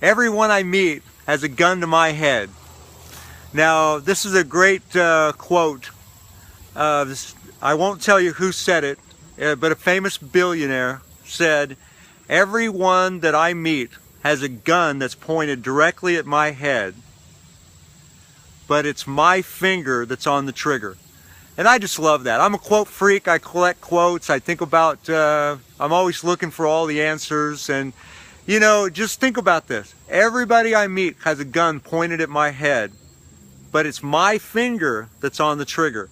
Everyone I meet has a gun to my head. Now, this is a great quote. I won't tell you who said it, but a famous billionaire said, "Everyone that I meet has a gun that's pointed directly at my head, but it's my finger that's on the trigger." And I just love that. I'm a quote freak. I collect quotes. I think about, I'm always looking for all the answers. And, you know, just think about this. Everybody I meet has a gun pointed at my head, but it's my finger that's on the trigger.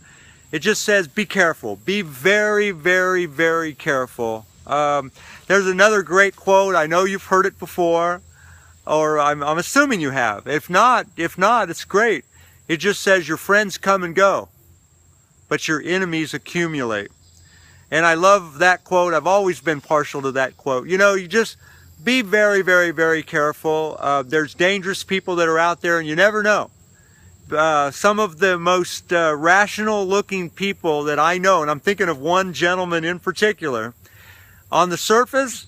It just says, be careful. Be very, very, very careful. There's another great quote. I know you've heard it before, or I'm assuming you have. If not, it's great. It just says, your friends come and go, but your enemies accumulate. And I love that quote. I've always been partial to that quote. You know, you just be very, very, very careful. There's dangerous people that are out there, and you never know. Some of the most rational looking people that I know, and I'm thinking of one gentleman in particular, on the surface,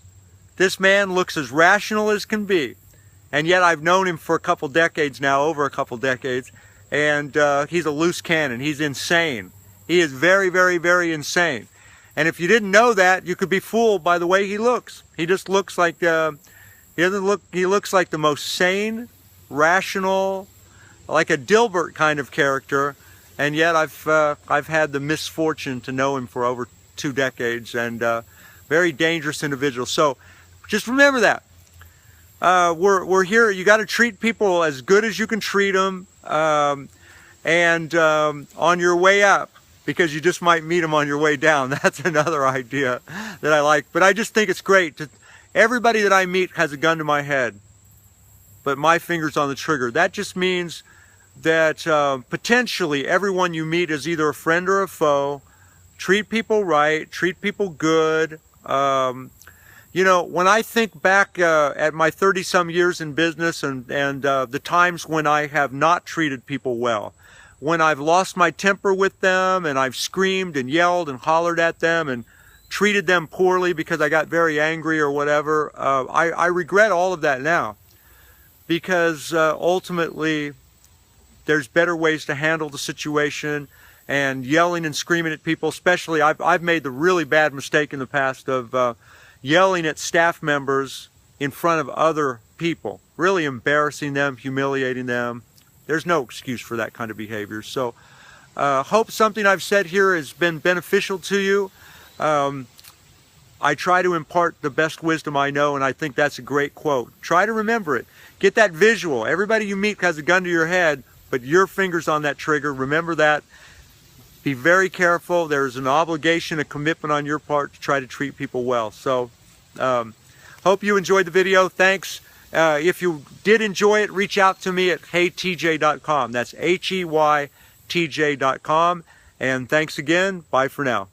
this man looks as rational as can be. And yet I've known him for a couple decades now, over a couple decades, and he's a loose cannon. He's insane. He is very, very, very insane. And if you didn't know that, you could be fooled by the way he looks. He just looks like, he looks like the most sane, rational, like a Dilbert kind of character. And yet I've had the misfortune to know him for over 2 decades, and very dangerous individual. So just remember that. We're here. You got to treat people as good as you can treat them, and on your way up, because you just might meet them on your way down. That's another idea that I like. But I just think it's great. Everybody that I meet has a gun to my head, but my finger's on the trigger. That just means that potentially everyone you meet is either a friend or a foe. Treat people right. Treat people good. You know, when I think back at my 30-some years in business, and the times when I have not treated people well, when I've lost my temper with them, and I've screamed and yelled and hollered at them and treated them poorly because I got very angry or whatever, I regret all of that now, because ultimately there's better ways to handle the situation. And yelling and screaming at people, especially, I've made the really bad mistake in the past of yelling at staff members in front of other people, really embarrassing them, humiliating them. There's no excuse for that kind of behavior. So hope something I've said here has been beneficial to you. I try to impart the best wisdom I know, and I think that's a great quote. Try to remember it. Get that visual. Everybody you meet has a gun to your head, but your finger's on that trigger. Remember that. Be very careful. There's an obligation, a commitment on your part to try to treat people well. So hope you enjoyed the video. Thanks. If you did enjoy it, reach out to me at heytj.com. That's HEYTJ.com. And thanks again. Bye for now.